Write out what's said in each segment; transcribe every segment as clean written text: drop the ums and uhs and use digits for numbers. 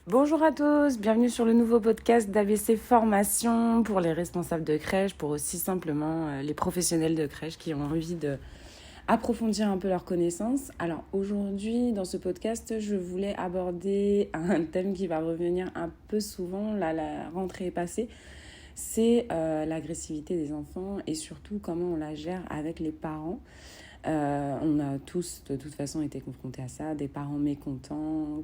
Bonjour à tous, bienvenue sur le nouveau podcast d'ABC Formation pour les responsables de crèche, pour aussi simplement les professionnels de crèche qui ont envie de approfondir un peu leurs connaissances. Alors aujourd'hui, dans ce podcast, je voulais aborder un thème qui va revenir un peu souvent, là la rentrée est passée, c'est l'agressivité des enfants et surtout comment on la gère avec les parents. On a tous de toute façon été confrontés à ça, des parents mécontents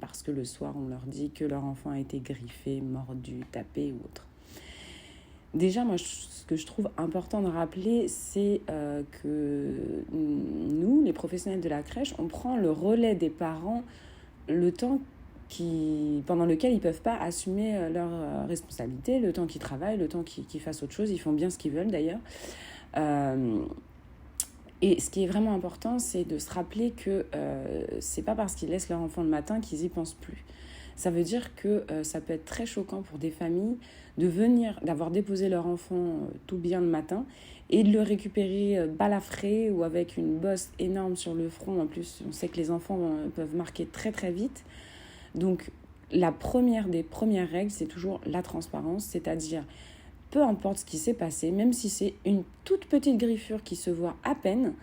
parce que le soir on leur dit que leur enfant a été griffé, mordu, tapé ou autre. Déjà, moi, ce que je trouve important de rappeler, c'est que nous, les professionnels de la crèche, on prend le relais des parents le temps pendant lequel ils ne peuvent pas assumer leurs responsabilités, le temps qu'ils travaillent, le temps qu'ils fassent autre chose, ils font bien ce qu'ils veulent d'ailleurs. Et ce qui est vraiment important, c'est de se rappeler que c'est pas parce qu'ils laissent leur enfant le matin qu'ils y pensent plus. Ça veut dire que ça peut être très choquant pour des familles d'avoir déposé leur enfant tout bien le matin et de le récupérer balafré ou avec une bosse énorme sur le front. En plus, on sait que les enfants peuvent marquer très très vite. Donc, la première des premières règles, c'est toujours la transparence, c'est-à-dire peu importe ce qui s'est passé, même si c'est une toute petite griffure qui se voit à peine,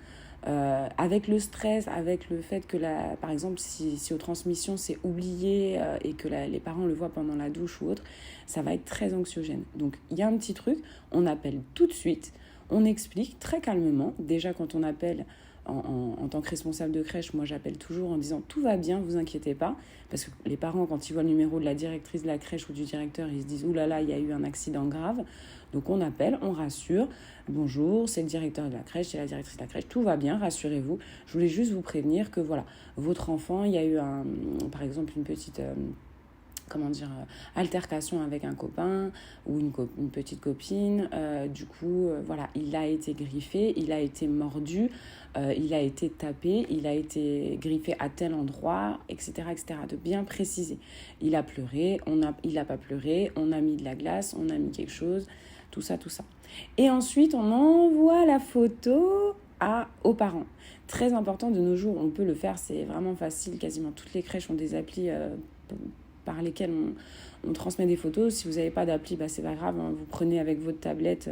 avec le stress, avec le fait que, par exemple, si aux transmissions c'est oublié et que les parents le voient pendant la douche ou autre, ça va être très anxiogène. Donc il y a un petit truc, on appelle tout de suite, on explique très calmement. Déjà quand on appelle en tant que responsable de crèche, moi j'appelle toujours en disant tout va bien, vous inquiétez pas, parce que les parents quand ils voient le numéro de la directrice de la crèche ou du directeur, ils se disent oulala, il y a eu un accident grave. Donc on appelle, on rassure, bonjour, c'est le directeur de la crèche, c'est la directrice de la crèche, tout va bien, rassurez-vous. Je voulais juste vous prévenir que voilà, votre enfant, il y a eu par exemple une petite altercation avec un copain ou une petite copine. Voilà, il a été griffé, il a été mordu, il a été tapé, il a été griffé à tel endroit, etc., etc. De bien préciser. Il a pleuré, il n'a pas pleuré, on a mis de la glace, on a mis quelque chose, tout ça, tout ça. Et ensuite, on envoie la photo aux parents. Très important de nos jours, on peut le faire, c'est vraiment facile. Quasiment toutes les crèches ont des applis par lesquelles on transmet des photos. Si vous n'avez pas d'appli, c'est pas grave, hein, vous prenez avec votre tablette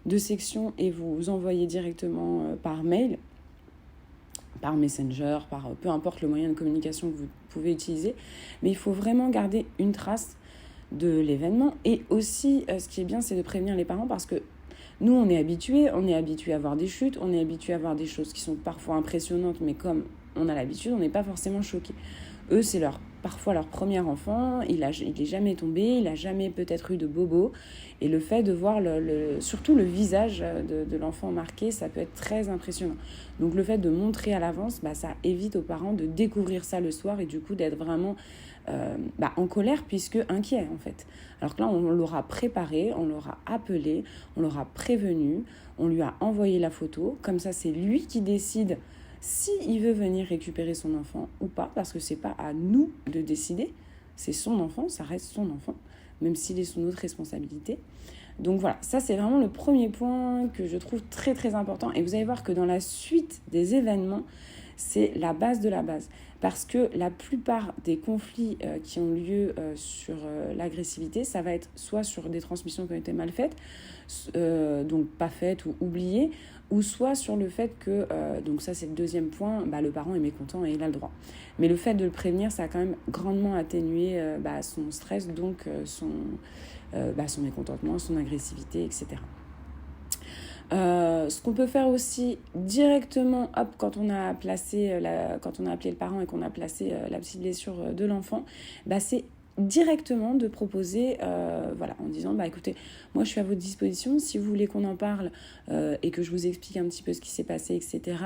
de section et vous envoyez directement par mail, par Messenger, peu importe le moyen de communication que vous pouvez utiliser. Mais il faut vraiment garder une trace de l'événement. Et aussi, ce qui est bien, c'est de prévenir les parents parce que nous, on est habitués à voir des chutes, on est habitués à voir des choses qui sont parfois impressionnantes, mais comme on a l'habitude, on n'est pas forcément choqués. Eux, c'est parfois leur premier enfant, il est jamais tombé, il n'a jamais peut-être eu de bobo. Et le fait de voir surtout le visage de l'enfant marqué, ça peut être très impressionnant. Donc le fait de montrer à l'avance, ça évite aux parents de découvrir ça le soir et du coup d'être vraiment en colère puisque inquiet en fait. Alors que là, on l'aura préparé, on l'aura appelé, on l'aura prévenu, on lui a envoyé la photo. Comme ça, c'est lui qui décide s'il veut venir récupérer son enfant ou pas, parce que c'est pas à nous de décider, c'est son enfant, ça reste son enfant, même s'il est sous notre responsabilité. Donc voilà, ça c'est vraiment le premier point que je trouve très très important. Et vous allez voir que dans la suite des événements, c'est la base de la base. Parce que la plupart des conflits qui ont lieu sur l'agressivité, ça va être soit sur des transmissions qui ont été mal faites, donc pas faites ou oubliées, ou soit sur le fait que, donc ça c'est le deuxième point, le parent est mécontent et il a le droit. Mais le fait de le prévenir, ça a quand même grandement atténué son stress, donc son mécontentement, son agressivité, etc. Ce qu'on peut faire aussi directement, quand on a appelé le parent et qu'on a placé la petite blessure de l'enfant, c'est directement de proposer, en disant, écoutez, moi je suis à votre disposition, si vous voulez qu'on en parle et que je vous explique un petit peu ce qui s'est passé, etc.,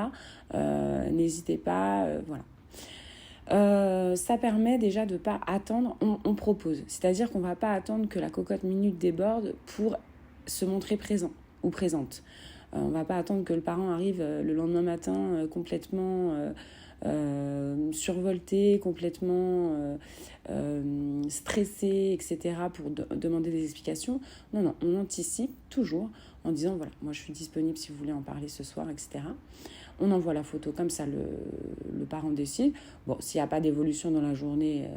n'hésitez pas, voilà. Ça permet déjà de ne pas attendre, on propose. C'est-à-dire qu'on ne va pas attendre que la cocotte minute déborde pour se montrer présent ou présente. On ne va pas attendre que le parent arrive le lendemain matin complètement survolté, complètement stressé, etc. pour demander des explications. Non, on anticipe toujours en disant, voilà, moi je suis disponible si vous voulez en parler ce soir, etc. on envoie la photo, comme ça le parent décide. Bon, s'il n'y a pas d'évolution dans la journée,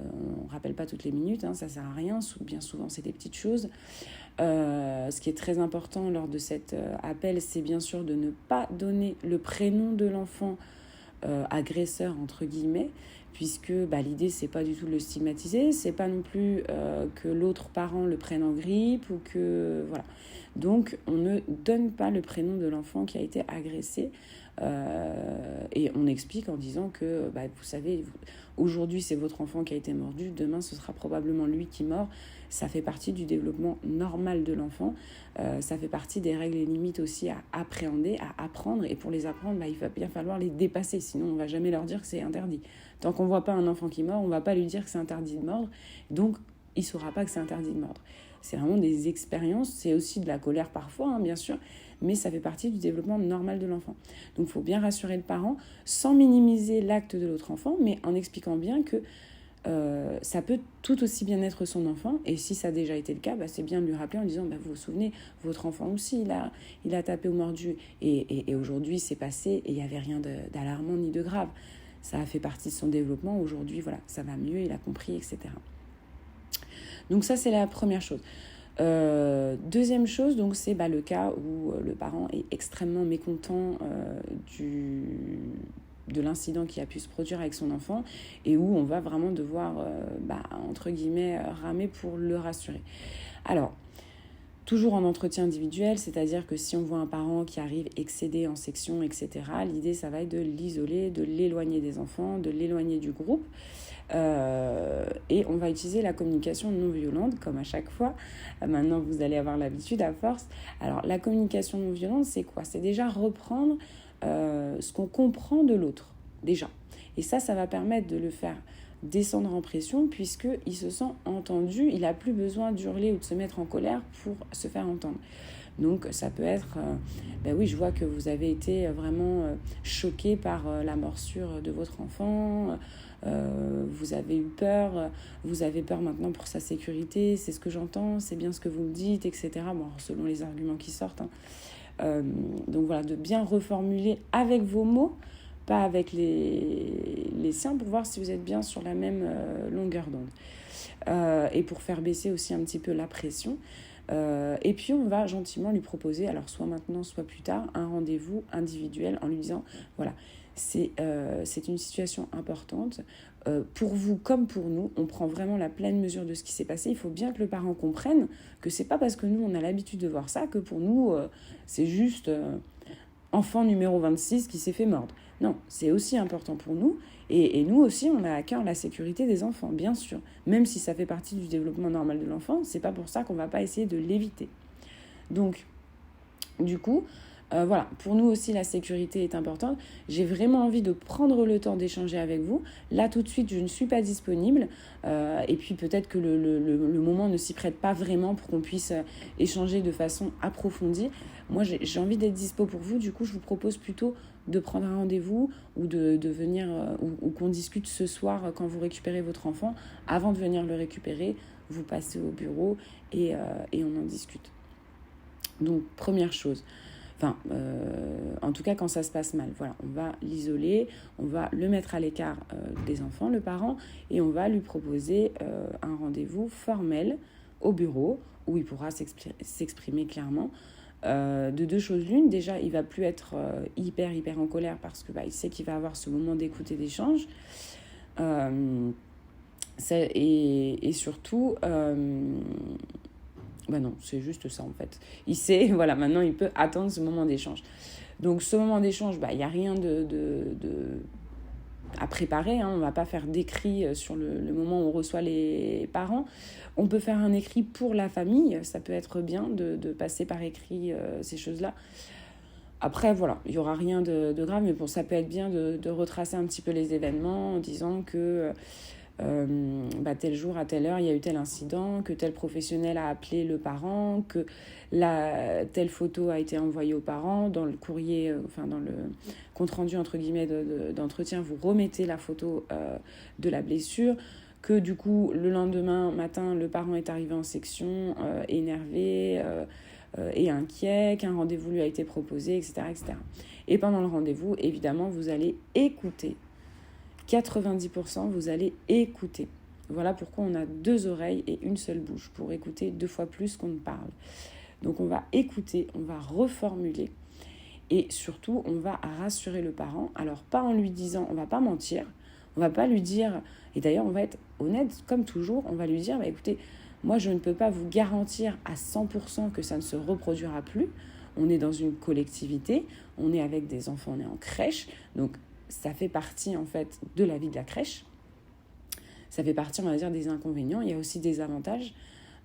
on ne rappelle pas toutes les minutes, ça ne sert à rien, bien souvent c'est des petites choses. Ce qui est très important lors de cet appel, c'est bien sûr de ne pas donner le prénom de l'enfant agresseur, entre guillemets, puisque l'idée, c'est pas du tout de le stigmatiser, c'est pas non plus que l'autre parent le prenne en grippe ou que... Voilà. Donc, on ne donne pas le prénom de l'enfant qui a été agressé et on explique en disant que, vous savez, aujourd'hui, c'est votre enfant qui a été mordu, demain, ce sera probablement lui qui mord. Ça fait partie du développement normal de l'enfant. Ça fait partie des règles et limites aussi à appréhender, à apprendre. Et pour les apprendre, il va bien falloir les dépasser. Sinon, on ne va jamais leur dire que c'est interdit. Tant qu'on ne voit pas un enfant qui mord, on ne va pas lui dire que c'est interdit de mordre. Donc, il ne saura pas que c'est interdit de mordre. C'est vraiment des expériences. C'est aussi de la colère parfois, bien sûr. Mais ça fait partie du développement normal de l'enfant. Donc, il faut bien rassurer le parent sans minimiser l'acte de l'autre enfant, mais en expliquant bien que ça peut tout aussi bien être son enfant, et si ça a déjà été le cas, c'est bien de lui rappeler en disant vous vous souvenez, votre enfant aussi il a tapé ou mordu et aujourd'hui c'est passé et il n'y avait rien d'alarmant ni de grave, ça a fait partie de son développement, aujourd'hui voilà, ça va mieux, il a compris, etc. Donc ça c'est la première chose. Deuxième chose, donc c'est le cas où le parent est extrêmement mécontent de l'incident qui a pu se produire avec son enfant et où on va vraiment devoir, entre guillemets, ramer pour le rassurer. Alors, toujours en entretien individuel, c'est-à-dire que si on voit un parent qui arrive excédé en section, etc., l'idée, ça va être de l'isoler, de l'éloigner des enfants, de l'éloigner du groupe. Et on va utiliser la communication non violente, comme à chaque fois. Maintenant, vous allez avoir l'habitude à force. Alors, la communication non violente, c'est quoi ? C'est déjà reprendre ce qu'on comprend de l'autre, déjà. Et ça va permettre de le faire descendre en pression, puisqu'il se sent entendu, il n'a plus besoin d'hurler ou de se mettre en colère pour se faire entendre. Donc ça peut être, oui, je vois que vous avez été vraiment choqué par la morsure de votre enfant, vous avez eu peur, vous avez peur maintenant pour sa sécurité, c'est ce que j'entends, c'est bien ce que vous me dites, etc. Bon, selon les arguments qui sortent, donc voilà, de bien reformuler avec vos mots, pas avec les siens, pour voir si vous êtes bien sur la même longueur d'onde. Et pour faire baisser aussi un petit peu la pression. Et puis on va gentiment lui proposer, alors soit maintenant, soit plus tard, un rendez-vous individuel en lui disant, voilà, c'est une situation importante. Pour vous comme pour nous, on prend vraiment la pleine mesure de ce qui s'est passé. Il faut bien que le parent comprenne que c'est pas parce que nous, on a l'habitude de voir ça que pour nous, c'est juste enfant numéro 26 qui s'est fait mordre. Non, c'est aussi important pour nous. Et nous aussi, on a à cœur la sécurité des enfants, bien sûr. Même si ça fait partie du développement normal de l'enfant, c'est pas pour ça qu'on va pas essayer de l'éviter. Donc, du coup, voilà, pour nous aussi, la sécurité est importante. J'ai vraiment envie de prendre le temps d'échanger avec vous. Là, tout de suite, je ne suis pas disponible. Et puis, peut-être que le moment ne s'y prête pas vraiment pour qu'on puisse échanger de façon approfondie. Moi, j'ai envie d'être dispo pour vous. Du coup, je vous propose plutôt de prendre un rendez-vous ou de venir, ou qu'on discute ce soir quand vous récupérez votre enfant. Avant de venir le récupérer, vous passez au bureau et on en discute. Donc, première chose. En tout cas quand ça se passe mal, voilà, on va l'isoler, on va le mettre à l'écart des enfants, le parent, et on va lui proposer un rendez-vous formel au bureau où il pourra s'exprimer clairement. De deux choses l'une, déjà il va plus être hyper en colère parce que il sait qu'il va avoir ce moment d'écoute et d'échange, et surtout non, c'est juste ça en fait. Il sait, voilà, maintenant il peut attendre ce moment d'échange. Donc ce moment d'échange, il n'y a rien à préparer, on ne va pas faire d'écrit sur le moment où on reçoit les parents. On peut faire un écrit pour la famille, ça peut être bien de passer par écrit ces choses-là. Après, voilà, il n'y aura rien de grave, mais ça peut être bien de retracer un petit peu les événements en disant que tel jour à telle heure il y a eu tel incident, que tel professionnel a appelé le parent, que telle photo a été envoyée aux parents dans le courrier, dans le compte rendu entre guillemets d'entretien, vous remettez la photo de la blessure, que du coup le lendemain matin le parent est arrivé en section énervé, est inquiet, qu'un rendez-vous lui a été proposé, etc., etc. Et pendant le rendez-vous, évidemment, vous allez écouter. 90%, vous allez écouter. Voilà pourquoi on a 2 oreilles et une seule bouche, pour écouter 2 fois plus qu'on ne parle. Donc on va écouter, on va reformuler et surtout on va rassurer le parent. Alors pas en lui disant, on va pas mentir, on va pas lui dire, et d'ailleurs on va être honnête comme toujours, on va lui dire, écoutez, moi je ne peux pas vous garantir à 100% que ça ne se reproduira plus. On est dans une collectivité, on est avec des enfants, on est en crèche, donc ça fait partie en fait de la vie de la crèche. Ça fait partie, on va dire, des inconvénients. Il y a aussi des avantages.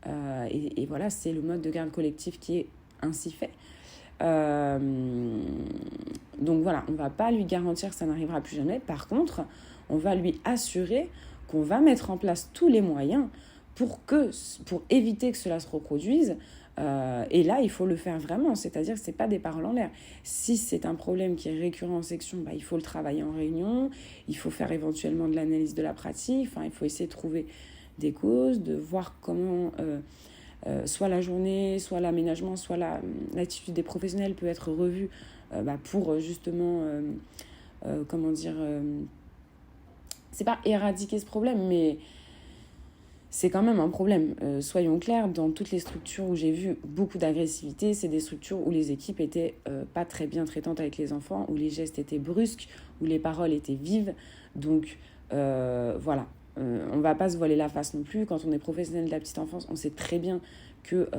Et voilà, c'est le mode de garde collectif qui est ainsi fait. Donc voilà, on ne va pas lui garantir que ça n'arrivera plus jamais. Par contre, on va lui assurer qu'on va mettre en place tous les moyens pour éviter que cela se reproduise. Et là, il faut le faire vraiment, c'est-à-dire que ce n'est pas des paroles en l'air. Si c'est un problème qui est récurrent en section, il faut le travailler en réunion, il faut faire éventuellement de l'analyse de la pratique, il faut essayer de trouver des causes, de voir comment soit la journée, soit l'aménagement, soit l'attitude des professionnels peut être revue pour justement, c'est pas éradiquer ce problème, mais c'est quand même un problème. Soyons clairs, dans toutes les structures où j'ai vu beaucoup d'agressivité, c'est des structures où les équipes étaient pas très bien traitantes avec les enfants, où les gestes étaient brusques, où les paroles étaient vives. Donc voilà, on va pas se voiler la face non plus. Quand on est professionnel de la petite enfance, on sait très bien que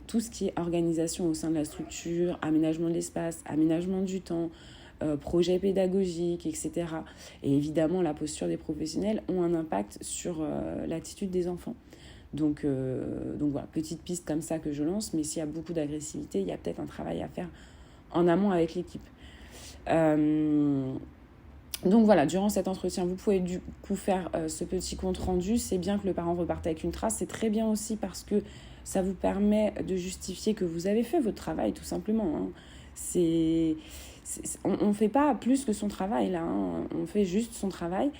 tout ce qui est organisation au sein de la structure, aménagement de l'espace, aménagement du temps, projets pédagogiques, etc. Et évidemment, la posture des professionnels ont un impact sur l'attitude des enfants. Donc voilà, petite piste comme ça que je lance, mais s'il y a beaucoup d'agressivité, il y a peut-être un travail à faire en amont avec l'équipe. Donc voilà, durant cet entretien, vous pouvez du coup faire ce petit compte rendu. C'est bien que le parent reparte avec une trace. C'est très bien aussi parce que ça vous permet de justifier que vous avez fait votre travail, tout simplement. Hein. On ne fait pas plus que son travail, là. Hein. On fait juste son travail.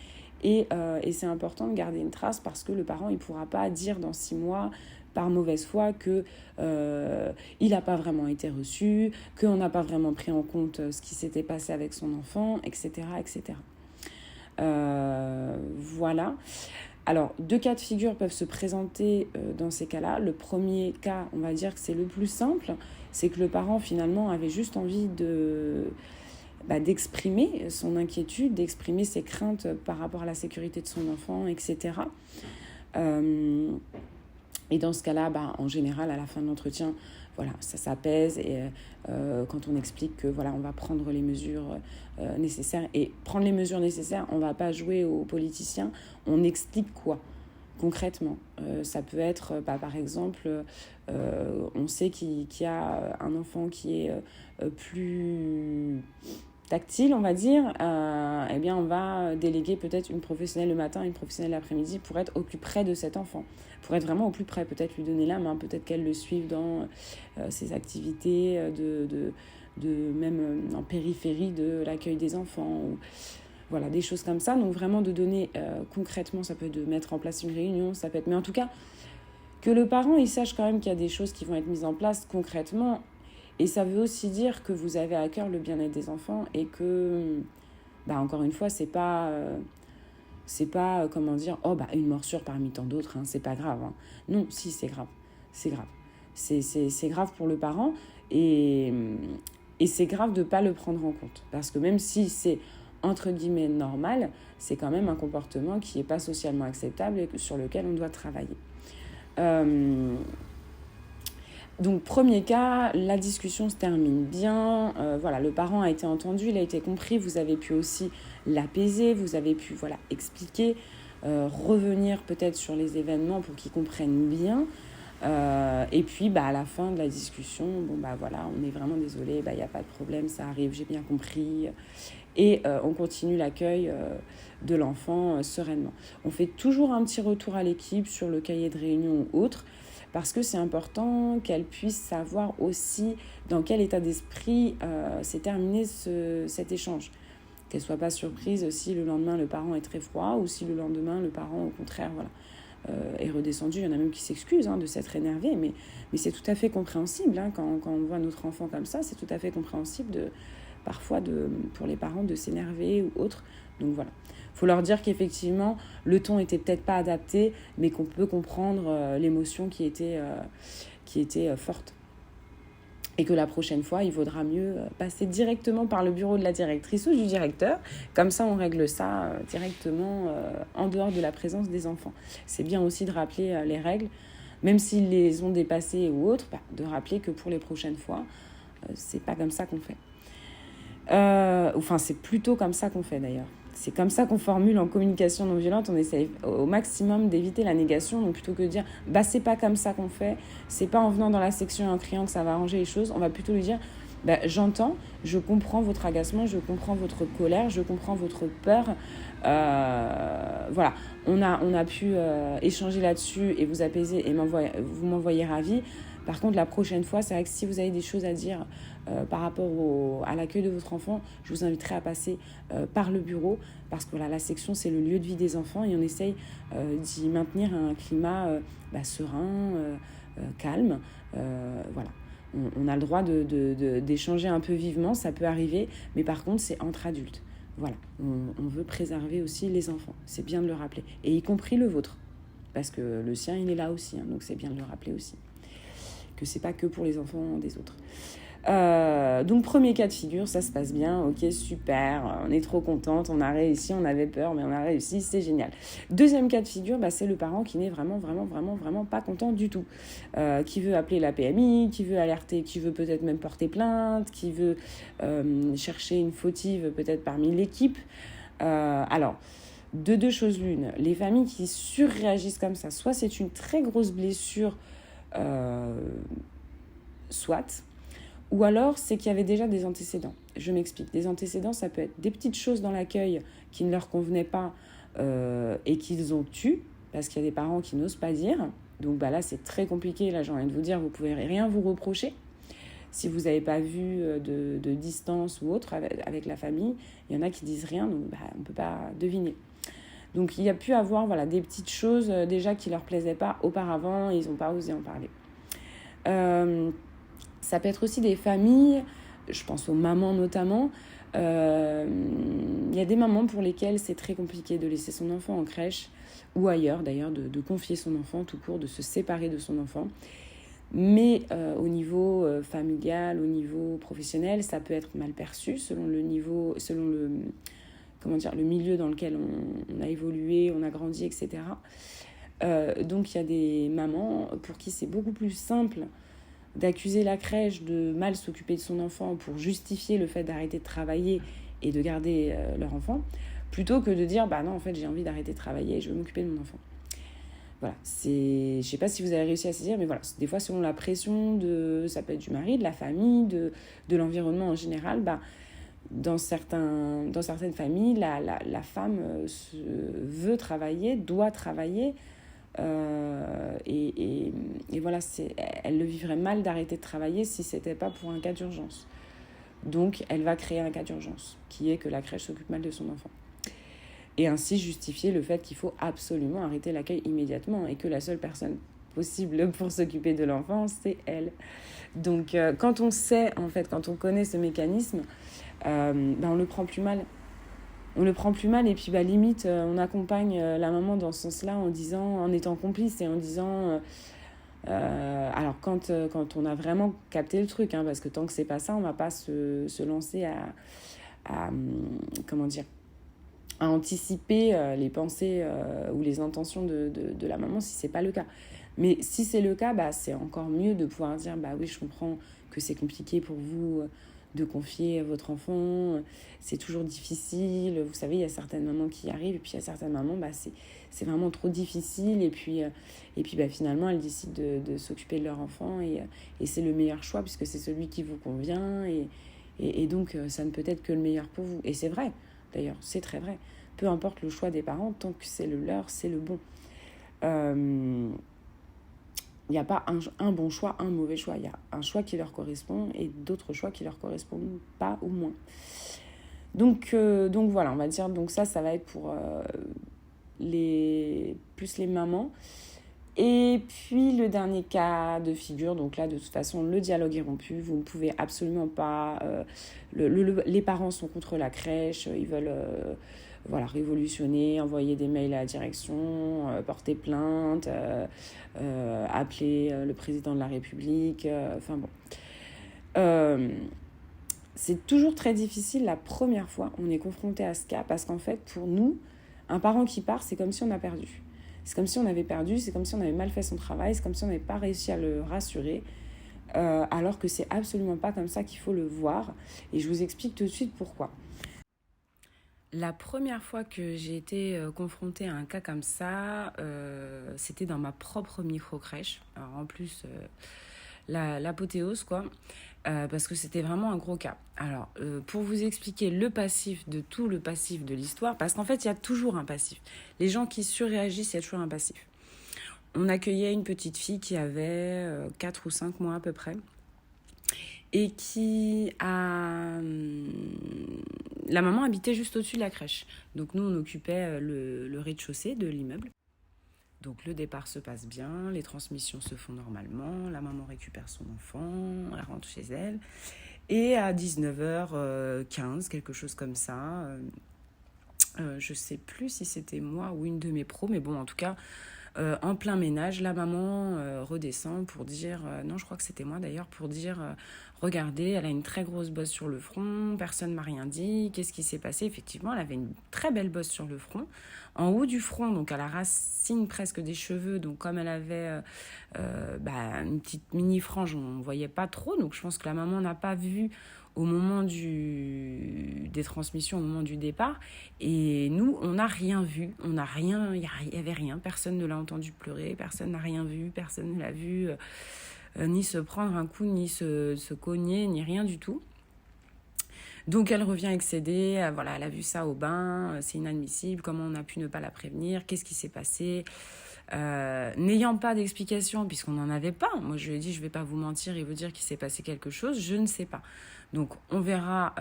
Et c'est important de garder une trace parce que le parent, il ne pourra pas dire dans 6 mois, par mauvaise foi, qu'il n'a pas vraiment été reçu, qu'on n'a pas vraiment pris en compte ce qui s'était passé avec son enfant, etc. etc. Voilà. Alors, 2 cas de figure peuvent se présenter dans ces cas-là. Le premier cas, on va dire que c'est le plus simple, c'est que le parent, finalement, avait juste envie d'exprimer son inquiétude, d'exprimer ses craintes par rapport à la sécurité de son enfant, etc. Et dans ce cas-là, en général, à la fin de l'entretien, voilà, ça s'apaise et quand on explique que voilà, on va prendre les mesures nécessaires. Et prendre les mesures nécessaires, on ne va pas jouer aux politiciens, on explique quoi concrètement. Ça peut être, par exemple, on sait qu'il y a un enfant qui est plus tactile, on va dire, eh bien on va déléguer peut-être une professionnelle le matin, une professionnelle l'après-midi pour être au plus près de cet enfant, pour être vraiment au plus près, peut-être lui donner la main, peut-être qu'elle le suive dans ses activités, même en périphérie de l'accueil des enfants, ou, voilà, des choses comme ça. Donc vraiment de donner concrètement, ça peut être de mettre en place une réunion, ça peut être, mais en tout cas, que le parent il sache quand même qu'il y a des choses qui vont être mises en place concrètement. Et ça veut aussi dire que vous avez à cœur le bien-être des enfants et que, encore une fois, c'est pas comment dire, une morsure parmi tant d'autres, hein, c'est pas grave. Hein. Non, si, c'est grave. C'est grave. C'est grave pour le parent et c'est grave de ne pas le prendre en compte. Parce que même si c'est, entre guillemets, normal, c'est quand même un comportement qui n'est pas socialement acceptable et sur lequel on doit travailler. Donc, premier cas, la discussion se termine bien. Voilà, le parent a été entendu, il a été compris. Vous avez pu aussi l'apaiser, vous avez pu expliquer, revenir peut-être sur les événements pour qu'ils comprennent bien. Et puis, à la fin de la discussion, on est vraiment désolé, il n'y a pas de problème, ça arrive, j'ai bien compris. Et on continue l'accueil de l'enfant sereinement. On fait toujours un petit retour à l'équipe sur le cahier de réunion ou autre, parce que c'est important qu'elle puisse savoir aussi dans quel état d'esprit s'est terminé cet échange. Qu'elle ne soit pas surprise si le lendemain le parent est très froid ou si le lendemain le parent au contraire est redescendu. Il y en a même qui s'excusent de s'être énervés, mais c'est tout à fait compréhensible. Quand on voit notre enfant comme ça, c'est tout à fait compréhensible parfois pour les parents de s'énerver ou autre. Donc voilà. Il faut leur dire qu'effectivement, le ton était peut-être pas adapté, mais qu'on peut comprendre l'émotion qui était forte. Et que la prochaine fois, il vaudra mieux passer directement par le bureau de la directrice ou du directeur. Comme ça, on règle ça directement en dehors de la présence des enfants. C'est bien aussi de rappeler les règles, même s'ils les ont dépassées ou autres, de rappeler que pour les prochaines fois, c'est pas comme ça qu'on fait. C'est plutôt comme ça qu'on fait d'ailleurs. C'est comme ça qu'on formule en communication non violente. On essaye au maximum d'éviter la négation. Donc plutôt que de dire c'est pas comme ça qu'on fait, c'est pas en venant dans la section et en criant que ça va arranger les choses, on va plutôt lui dire j'entends, je comprends votre agacement, je comprends votre colère, je comprends votre peur. Voilà, on a pu échanger là-dessus et vous apaiser et vous m'envoyez ravi. Par contre, la prochaine fois, c'est vrai que si vous avez des choses à dire par rapport à l'accueil de votre enfant, je vous inviterai à passer par le bureau parce que la section, c'est le lieu de vie des enfants et on essaye d'y maintenir un climat serein, calme. Voilà. On a le droit d'échanger un peu vivement, ça peut arriver, mais par contre, c'est entre adultes. Voilà. On veut préserver aussi les enfants. C'est bien de le rappeler. Et y compris le vôtre. Parce que le sien, il est là aussi. Donc, c'est bien de le rappeler aussi. Que c'est pas que pour les enfants des autres. Donc premier cas de figure, ça se passe bien, ok, super, on est trop contente, on a réussi, on avait peur mais on a réussi, c'est génial. Deuxième cas de figure, c'est le parent qui n'est vraiment pas content du tout, qui veut appeler la PMI, qui veut alerter, qui veut peut-être même porter plainte, qui veut chercher une fautive peut-être parmi l'équipe. Alors, de deux choses l'une, les familles qui surréagissent comme ça, soit c'est une très grosse blessure, soit, ou alors c'est qu'il y avait déjà des antécédents. Je m'explique. Des antécédents, ça peut être des petites choses dans l'accueil qui ne leur convenaient pas et qu'ils ont tues, parce qu'il y a des parents qui n'osent pas dire. Donc là, c'est très compliqué. Là, j'ai envie de vous dire, vous ne pouvez rien vous reprocher. Si vous n'avez pas vu de distance ou autre avec la famille, il y en a qui disent rien, donc on ne peut pas deviner. Donc il y a pu avoir des petites choses déjà qui ne leur plaisaient pas auparavant et ils n'ont pas osé en parler. Ça peut être aussi des familles, je pense aux mamans notamment. Il y a des mamans pour lesquelles c'est très compliqué de laisser son enfant en crèche ou ailleurs d'ailleurs, de confier son enfant tout court, de se séparer de son enfant. Mais au niveau familial, au niveau professionnel, ça peut être mal perçu selon le niveau, selon le milieu dans lequel on a évolué, on a grandi, etc. Donc il y a des mamans pour qui c'est beaucoup plus simple d'accuser la crèche de mal s'occuper de son enfant pour justifier le fait d'arrêter de travailler et de garder leur enfant, plutôt que de dire non, en fait j'ai envie d'arrêter de travailler et je veux m'occuper de mon enfant. Voilà, je sais pas si vous avez réussi à saisir, mais voilà, des fois selon la pression ça peut être du mari, de la famille, de l'environnement en général, dans certaines familles, la femme veut travailler, doit travailler, et voilà, elle le vivrait mal d'arrêter de travailler si c'était pas pour un cas d'urgence. Donc elle va créer un cas d'urgence, qui est que la crèche s'occupe mal de son enfant. Et ainsi justifier le fait qu'il faut absolument arrêter l'accueil immédiatement et que la seule personne possible pour s'occuper de l'enfant, c'est elle. Donc quand on sait, en fait, quand on connaît ce mécanisme, on le prend plus mal. On le prend plus mal et puis limite, on accompagne la maman dans ce sens-là en étant complice et en disant... alors quand on a vraiment capté le truc, parce que tant que c'est pas ça, on va pas se lancer à anticiper les pensées ou les intentions de la maman si c'est pas le cas. Mais si c'est le cas, c'est encore mieux de pouvoir dire oui, je comprends que c'est compliqué pour vous de confier votre enfant, c'est toujours difficile, vous savez, il y a certaines mamans qui y arrivent et puis il y a certaines mamans, c'est vraiment trop difficile et puis finalement elles décident de s'occuper de leur enfant et c'est le meilleur choix puisque c'est celui qui vous convient et donc ça ne peut être que le meilleur pour vous. Et c'est vrai, d'ailleurs, c'est très vrai. Peu importe le choix des parents, tant que c'est le leur, c'est le bon. Il n'y a pas un bon choix, un mauvais choix. Il y a un choix qui leur correspond et d'autres choix qui leur correspondent pas ou moins. Donc voilà, on va dire, donc ça va être pour plus les mamans. Et puis le dernier cas de figure, donc là de toute façon le dialogue est rompu, vous ne pouvez absolument pas, les parents sont contre la crèche, ils veulent révolutionner, envoyer des mails à la direction, porter plainte, appeler le président de la République, enfin bon. C'est toujours très difficile la première fois on est confronté à ce cas, parce qu'en fait pour nous, un parent qui part, c'est comme si on a perdu. C'est comme si on avait perdu, c'est comme si on avait mal fait son travail, c'est comme si on n'avait pas réussi à le rassurer, alors que c'est absolument pas comme ça qu'il faut le voir. Et je vous explique tout de suite pourquoi. La première fois que j'ai été confrontée à un cas comme ça, c'était dans ma propre micro-crèche. Alors en plus, l'apothéose, quoi. Parce que c'était vraiment un gros cas. Alors, pour vous expliquer le passif de tout le passif de l'histoire, parce qu'en fait, il y a toujours un passif. Les gens qui surréagissent, il y a toujours un passif. On accueillait une petite fille qui avait 4 ou 5 mois à peu près, et qui a... La maman habitait juste au-dessus de la crèche. Donc nous, on occupait le rez-de-chaussée de l'immeuble. Donc le départ se passe bien, les transmissions se font normalement, la maman récupère son enfant, elle rentre chez elle. Et à 19h15, quelque chose comme ça, je sais plus si c'était moi ou une de mes pros, mais bon, en tout cas, en plein ménage, la maman redescend pour dire, non, je crois que c'était moi d'ailleurs, pour dire, regardez, elle a une très grosse bosse sur le front, personne ne m'a rien dit, qu'est-ce qui s'est passé? Effectivement, elle avait une très belle bosse sur le front, en haut du front, donc à la racine presque des cheveux, donc comme elle avait une petite mini frange, on ne voyait pas trop, donc je pense que la maman n'a pas vu au moment des transmissions, au moment du départ. Et nous, on n'a rien vu, on n'a rien, il n'y avait rien, personne ne l'a entendu pleurer, personne n'a rien vu, personne ne l'a vu ni se prendre un coup, ni se cogner, ni rien du tout. Donc elle revient excédée, voilà, elle a vu ça au bain, c'est inadmissible, comment on a pu ne pas la prévenir, qu'est-ce qui s'est passé, n'ayant pas d'explication, puisqu'on n'en avait pas. Moi je lui ai dit, je ne vais pas vous mentir et vous dire qu'il s'est passé quelque chose, je ne sais pas. Donc on verra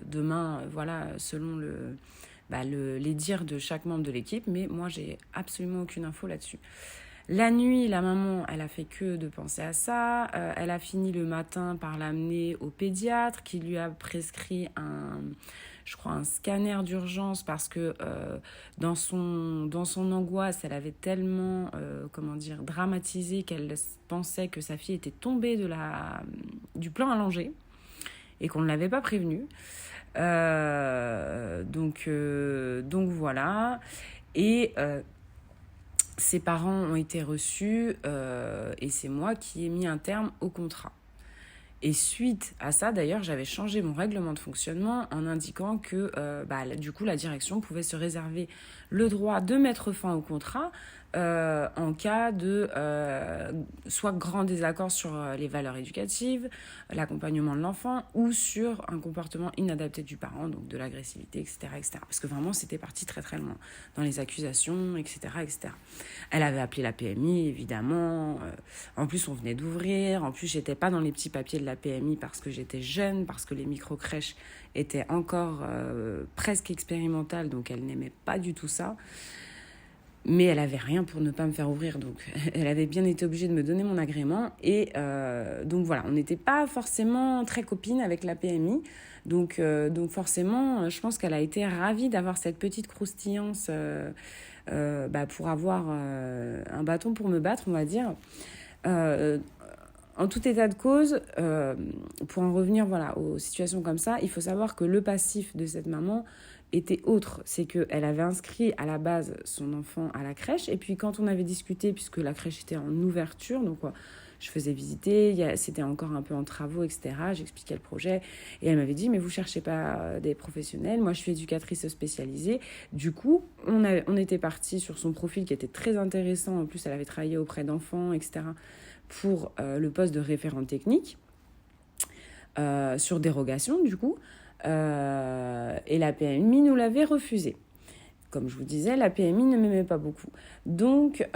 demain, voilà, selon les dires de chaque membre de l'équipe, mais moi j'ai absolument aucune info là-dessus. La nuit, la maman, elle a fait que de penser à ça. Elle a fini le matin par l'amener au pédiatre qui lui a prescrit un scanner d'urgence parce que dans son angoisse, elle avait tellement, dramatisé qu'elle pensait que sa fille était tombée du plan allongé et qu'on ne l'avait pas prévenue. Donc voilà. Et... ses parents ont été reçus et c'est moi qui ai mis un terme au contrat. Et suite à ça, d'ailleurs, j'avais changé mon règlement de fonctionnement en indiquant que du coup, la direction pouvait se réserver le droit de mettre fin au contrat en cas de soit grand désaccord sur les valeurs éducatives, l'accompagnement de l'enfant ou sur un comportement inadapté du parent, donc de l'agressivité, etc., etc. Parce que vraiment, c'était parti très très loin dans les accusations, etc., etc. Elle avait appelé la PMI, évidemment. En plus, on venait d'ouvrir. En plus, j'étais pas dans les petits papiers de la PMI parce que j'étais jeune, parce que les micro-crèches étaient encore presque expérimentales, donc elle n'aimait pas du tout ça. Mais elle avait rien pour ne pas me faire ouvrir, donc elle avait bien été obligée de me donner mon agrément. Et donc voilà, on n'était pas forcément très copines avec la PMI. Donc forcément, je pense qu'elle a été ravie d'avoir cette petite croustillance pour avoir un bâton pour me battre, on va dire. En tout état de cause, pour en revenir aux situations comme ça, il faut savoir que le passif de cette maman était autre. C'est qu'elle avait inscrit à la base son enfant à la crèche. Et puis quand on avait discuté, puisque la crèche était en ouverture, donc je faisais visiter, c'était encore un peu en travaux, etc. J'expliquais le projet. Et elle m'avait dit, mais vous cherchez pas des professionnels. Moi, je suis éducatrice spécialisée. Du coup, on était parti sur son profil qui était très intéressant. En plus, elle avait travaillé auprès d'enfants, etc. pour le poste de référente technique, sur dérogation, du coup. Et la PMI nous l'avait refusé. comme je vous disais, la PMI ne m'aimait pas beaucoup. Donc,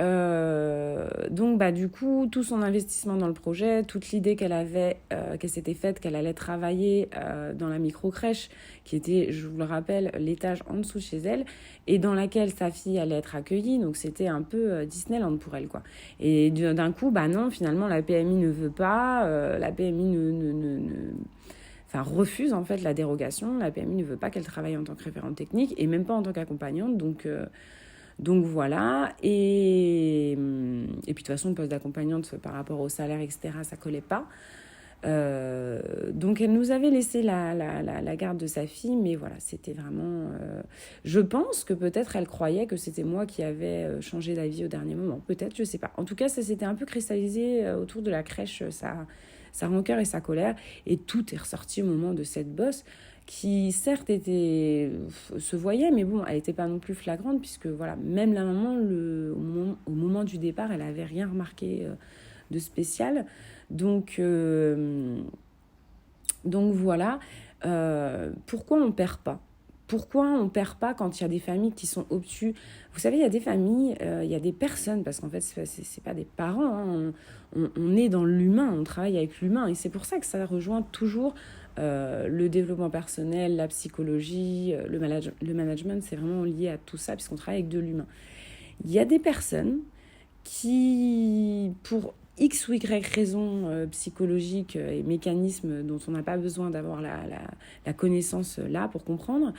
du coup, tout son investissement dans le projet, toute l'idée qu'elle avait, qu'elle s'était faite, qu'elle allait travailler dans la micro-crèche, qui était, je vous le rappelle, l'étage en dessous de chez elle, et dans laquelle sa fille allait être accueillie. Donc, c'était un peu Disneyland pour elle, quoi. Et d'un coup, non, finalement, la PMI ne veut pas, la PMI refuse en fait la dérogation. La PMI ne veut pas qu'elle travaille en tant que référente technique et même pas en tant qu'accompagnante. Donc voilà. Et puis de toute façon, le poste d'accompagnante par rapport au salaire, etc., ça collait pas. Donc elle nous avait laissé la garde de sa fille, mais voilà, c'était vraiment... je pense que peut-être elle croyait que c'était moi qui avais changé d'avis au dernier moment. Peut-être, je sais pas. En tout cas, ça s'était un peu cristallisé autour de la crèche, sa rancœur et sa colère, et tout est ressorti au moment de cette bosse qui certes se voyait, mais bon, elle n'était pas non plus flagrante, puisque voilà, même la maman, au moment du départ, elle n'avait rien remarqué de spécial. Donc voilà, pourquoi on perd pas? Pourquoi on perd pas quand il y a des familles qui sont obtus? Vous savez, il y a des familles, il y a des personnes, parce qu'en fait, c'est pas des parents, hein, on est dans l'humain, on travaille avec l'humain, et c'est pour ça que ça rejoint toujours le développement personnel, la psychologie, le management, c'est vraiment lié à tout ça, puisqu'on travaille avec de l'humain. Il y a des personnes qui, pour X ou Y raisons psychologiques et mécanismes dont on n'a pas besoin d'avoir la connaissance là pour comprendre,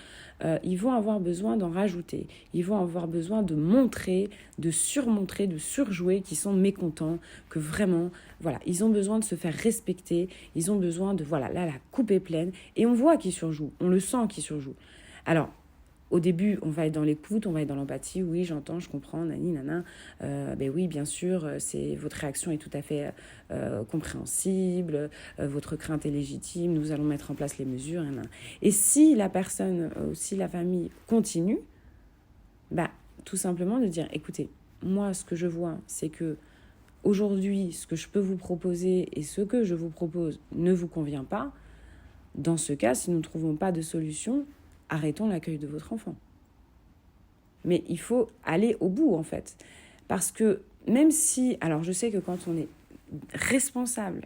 ils vont avoir besoin d'en rajouter. Ils vont avoir besoin de montrer, de surmontrer, de surjouer qu'ils sont mécontents, que vraiment, voilà, ils ont besoin de se faire respecter, ils ont besoin de, voilà, là, la coupe est pleine, et on voit qu'ils surjouent, on le sent qu'ils surjouent. Alors, au début, on va être dans l'écoute, on va être dans l'empathie. Oui, j'entends, je comprends, nani, nana. Oui, bien sûr, votre réaction est tout à fait compréhensible. Votre crainte est légitime. Nous allons mettre en place les mesures. Nana. Et si la personne, si la famille continue, tout simplement de dire, écoutez, moi, ce que je vois, c'est que aujourd'hui, ce que je peux vous proposer et ce que je vous propose ne vous convient pas. Dans ce cas, si nous ne trouvons pas de solution, arrêtons l'accueil de votre enfant. Mais il faut aller au bout, en fait. Parce que même si... Alors, je sais que quand on est responsable,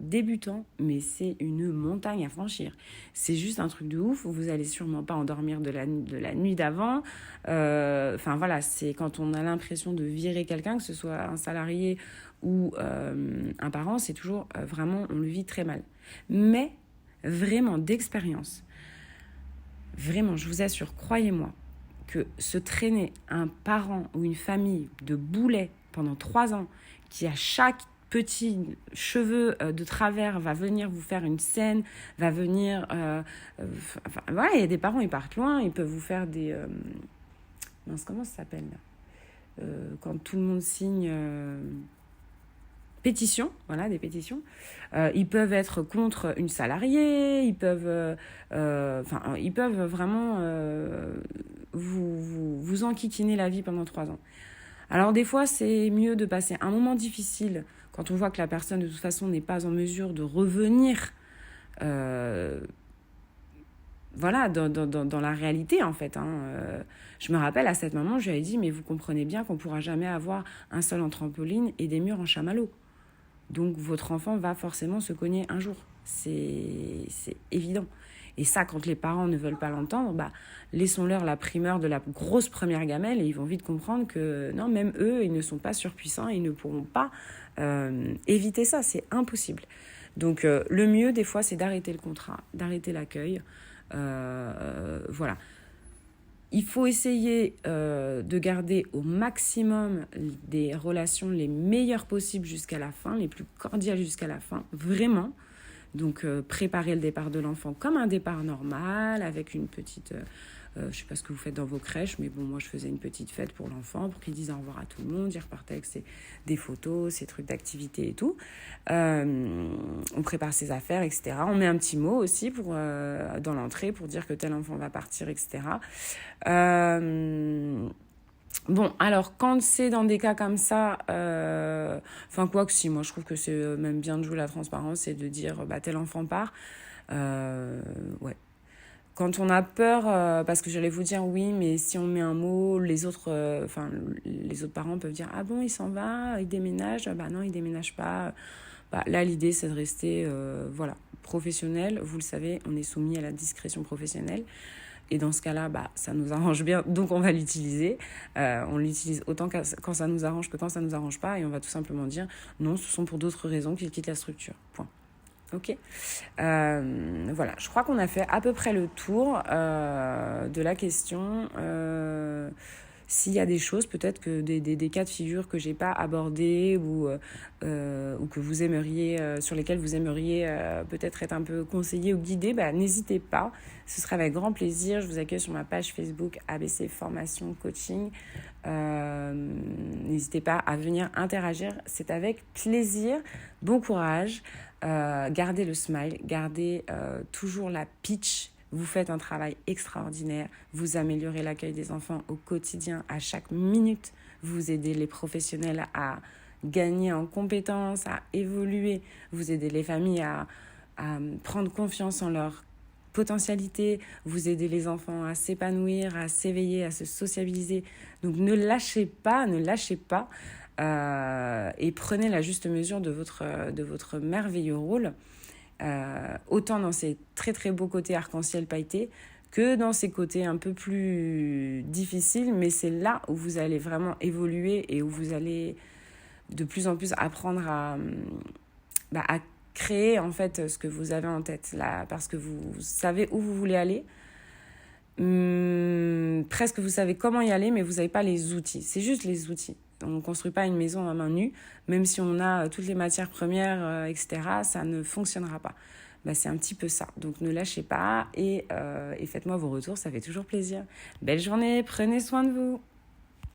débutant, mais c'est une montagne à franchir. C'est juste un truc de ouf. Vous allez sûrement pas endormir de la nuit d'avant. Voilà, c'est quand on a l'impression de virer quelqu'un, que ce soit un salarié ou un parent, c'est toujours vraiment, on le vit très mal. Mais vraiment, d'expérience, vraiment, je vous assure, croyez-moi, que se traîner un parent ou une famille de boulets pendant 3 ans, qui à chaque petit cheveu de travers va venir vous faire une scène, va venir... voilà, il y a des parents, ils partent loin, ils peuvent vous faire des... comment ça s'appelle là quand tout le monde signe... pétitions, voilà, des pétitions. Ils peuvent être contre une salariée, ils peuvent vraiment vous enquiquiner la vie pendant 3 ans. Alors des fois, c'est mieux de passer un moment difficile quand on voit que la personne, de toute façon, n'est pas en mesure de revenir dans la réalité, en fait. Je me rappelle, à cette maman, je lui avais dit, mais vous comprenez bien qu'on ne pourra jamais avoir un sol en trampoline et des murs en chamallow. Donc, votre enfant va forcément se cogner un jour. C'est évident. Et ça, quand les parents ne veulent pas l'entendre, laissons-leur la primeur de la grosse première gamelle et ils vont vite comprendre que non, même eux, ils ne sont pas surpuissants et ils ne pourront pas éviter ça. C'est impossible. Donc, le mieux, des fois, c'est d'arrêter le contrat, d'arrêter l'accueil. Voilà. Il faut essayer de garder au maximum des relations les meilleures possibles jusqu'à la fin, les plus cordiales jusqu'à la fin, vraiment. Donc, préparer le départ de l'enfant comme un départ normal, avec une petite... je ne sais pas ce que vous faites dans vos crèches, mais bon, moi, je faisais une petite fête pour l'enfant, pour qu'il dise au revoir à tout le monde. Il repartait avec des photos, ses trucs d'activité et tout. On prépare ses affaires, etc. On met un petit mot aussi dans l'entrée pour dire que tel enfant va partir, etc. Bon, alors, quand c'est dans des cas comme ça, quoi que si, moi, je trouve que c'est même bien de jouer la transparence et de dire, tel enfant part. Ouais. quand on a peur, parce que j'allais vous dire oui, mais si on met un mot, les autres parents peuvent dire ah bon, il s'en va, il déménage, bah non, il déménage pas. Bah, là, l'idée, c'est de rester professionnel. Vous le savez, on est soumis à la discrétion professionnelle. Et dans ce cas-là, bah, ça nous arrange bien, donc on va l'utiliser. On l'utilise autant quand ça nous arrange que quand ça nous arrange pas. Et on va tout simplement dire non, ce sont pour d'autres raisons qu'il quitte la structure. Point. Ok. Voilà, je crois qu'on a fait à peu près le tour de la question. S'il y a des choses, peut-être que des cas de figure que j'ai pas abordés ou que vous aimeriez, sur lesquels vous aimeriez peut-être être un peu conseillé ou guidé, bah, n'hésitez pas. Ce sera avec grand plaisir. Je vous accueille sur ma page Facebook ABC Formation Coaching. N'hésitez pas à venir interagir. C'est avec plaisir. Bon courage. Gardez le smile. Gardez toujours la pitch. Vous faites un travail extraordinaire, vous améliorez l'accueil des enfants au quotidien, à chaque minute. Vous aidez les professionnels à gagner en compétences, à évoluer. Vous aidez les familles à prendre confiance en leur potentialité. Vous aidez les enfants à s'épanouir, à s'éveiller, à se sociabiliser. Donc ne lâchez pas. Et prenez la juste mesure de votre merveilleux rôle. Autant dans ces très très beaux côtés arc-en-ciel pailletés que dans ces côtés un peu plus difficiles, mais c'est là où vous allez vraiment évoluer et où vous allez de plus en plus apprendre à créer en fait ce que vous avez en tête là, parce que vous savez où vous voulez aller. Presque vous savez comment y aller, mais vous n'avez pas les outils. C'est juste les outils. On ne construit pas une maison à main nue, même si on a toutes les matières premières, etc., ça ne fonctionnera pas. Bah, c'est un petit peu ça. Donc ne lâchez pas et faites-moi vos retours, ça fait toujours plaisir. Belle journée, prenez soin de vous.